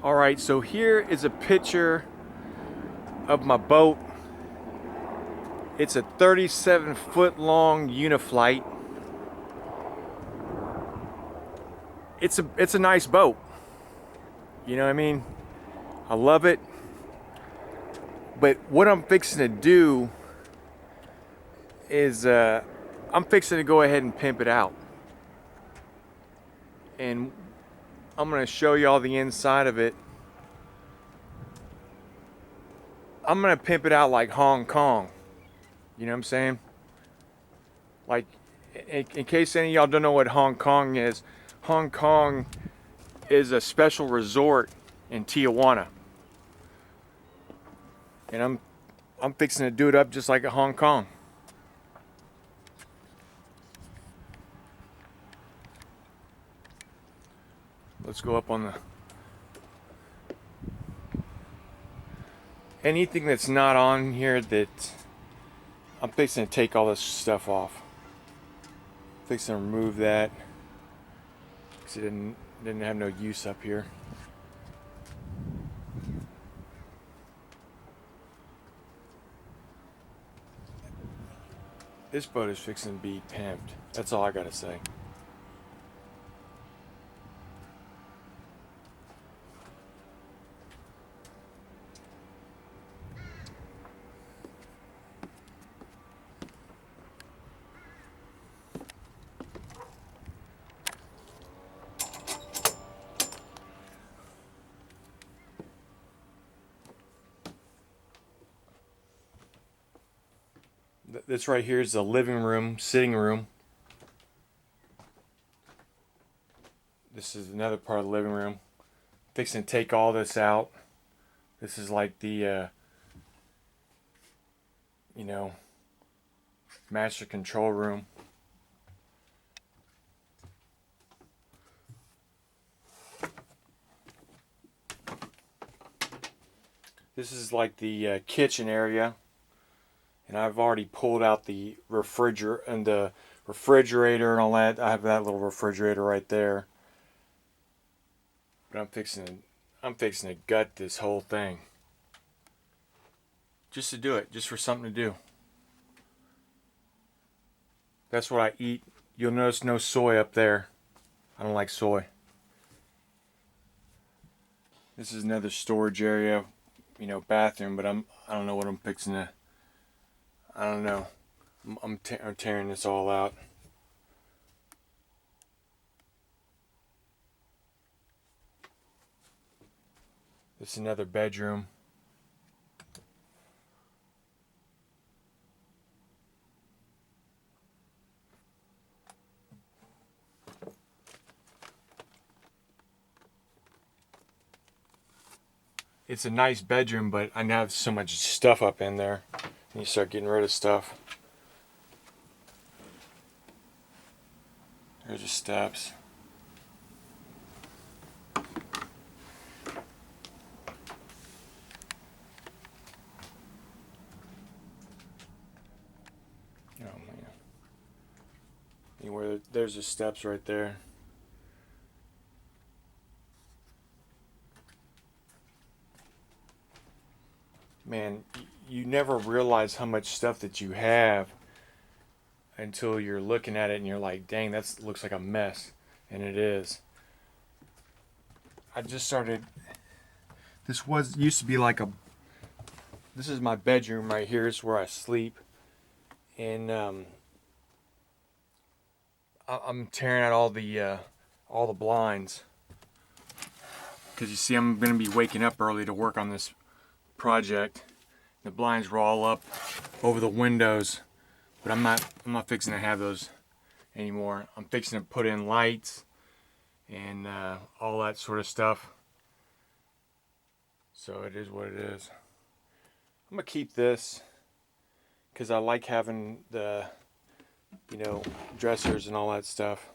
Alright, so here is a picture of my boat. It's a 37-foot long Uniflyte. It's a nice boat. You know what I mean? I love it. But what I'm fixing to do is I'm fixing to go ahead and pimp it out. And I'm going to show you all the inside of it. I'm going to pimp it out like Hong Kong. You know what I'm saying? Like, in case any of y'all don't know what Hong Kong is a special resort in Tijuana. And I'm fixing to do it up just like a Hong Kong. Let's go up on the... Anything that's not on here that... I'm fixing to take all this stuff off. Fixing to remove that. Because it didn't have no use up here. This boat is fixing to be pimped. That's all I gotta say. This right here is the living room, sitting room. This is another part of the living room. Fixing to take all this out. This is like the, you know, master control room. This is like the kitchen area. And I've already pulled out the refrigerator and all that. I have that little refrigerator right there. But I'm fixing to gut this whole thing. Just to do it, just for something to do. That's what I eat. You'll notice no soy up there. I don't like soy. This is another storage area, you know, bathroom, but I don't know what I'm fixing to... I don't know. I'm tearing this all out. This is another bedroom. It's a nice bedroom, but I now have so much stuff up in there. And you start getting rid of stuff. There's the steps. Oh man. Anywhere, there's the steps right there. Man, you never realize how much stuff that you have until you're looking at it and you're like, dang, that looks like a mess. And it is. I just started... This used to be like a... This is my bedroom right here. It's where I sleep. And I'm tearing out all the blinds. Because you see, I'm going to be waking up early to work on this project. The blinds were all up over the windows, but I'm not fixing to have those anymore. I'm fixing to put in lights and all that sort of stuff. So it is what it is. I'm gonna keep this because I like having the, you know, dressers and all that stuff.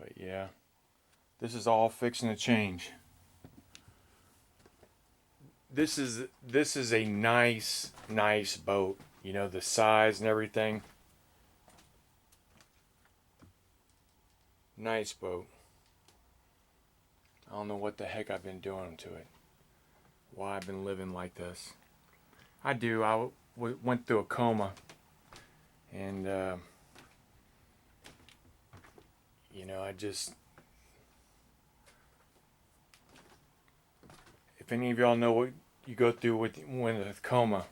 But yeah, this is all fixing to change. This is a nice boat. You know, the size and everything. Nice boat. I don't know what the heck I've been doing to it. Why I've been living like this. I do. Went through a coma. And, you know, if any of y'all know what you go through with a coma,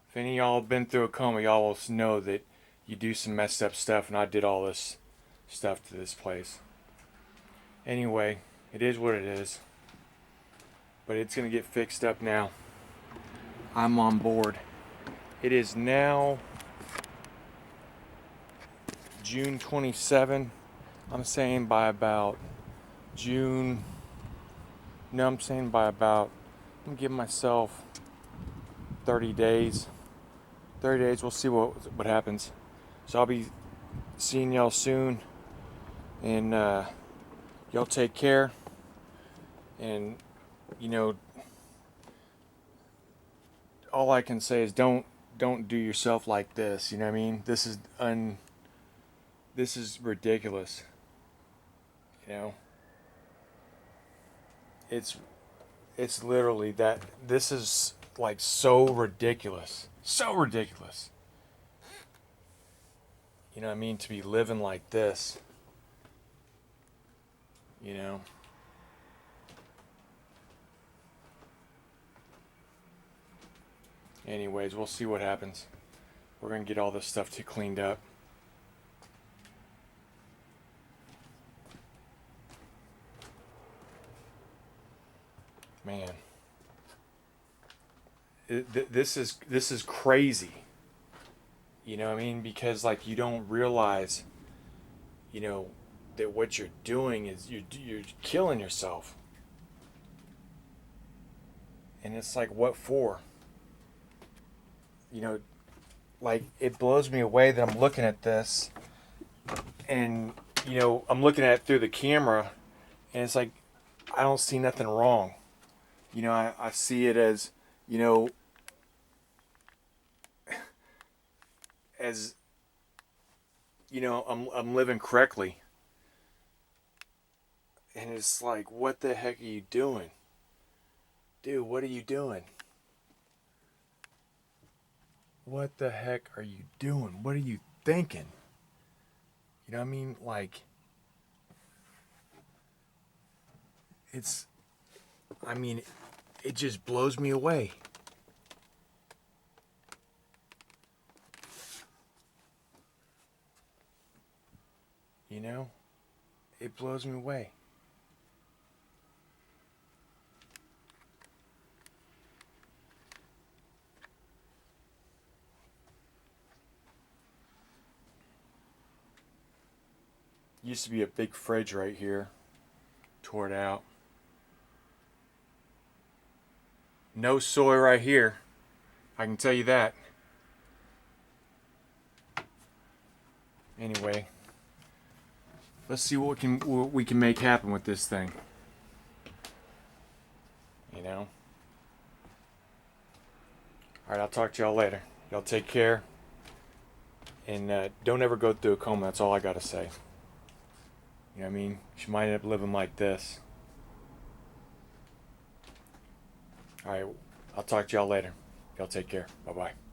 if any of y'all have been through a coma, y'all will know that you do some messed up stuff, and I did all this stuff to this place. Anyway, it is what it is. But it's going to get fixed up now. I'm on board. It is now June 27. I'm saying by about June. No, I'm saying by about. I'm giving myself 30 days. 30 days. We'll see what happens. So I'll be seeing y'all soon. And y'all take care. And you know, all I can say is don't do yourself like this. You know what I mean? This is ridiculous. You know, it's literally that. This is like so ridiculous, so ridiculous. You know what I mean? To be living like this. You know. Anyways, we'll see what happens. We're going to get all this stuff cleaned up. Man. This is crazy. You know what I mean? Because like you don't realize, you know, that what you're doing is you're killing yourself. And it's like, what for? You know, like it blows me away that I'm looking at this and, you know, I'm looking at it through the camera and it's like, I don't see nothing wrong. You know, I see it as, you know, as, you know, I'm living correctly. And it's like, what the heck are you doing? Dude, what are you doing? What the heck are you doing? What are you thinking? You know what I mean? Like, it just blows me away. You know? It blows me away. Used to be a big fridge right here. Tore it out. No soy right here. I can tell you that. Anyway, let's see what we can make happen with this thing. You know? Alright, I'll talk to y'all later. Y'all take care. And don't ever go through a coma. That's all I gotta say. You know what I mean? She might end up living like this. Alright, I'll talk to y'all later. Y'all take care. Bye-bye.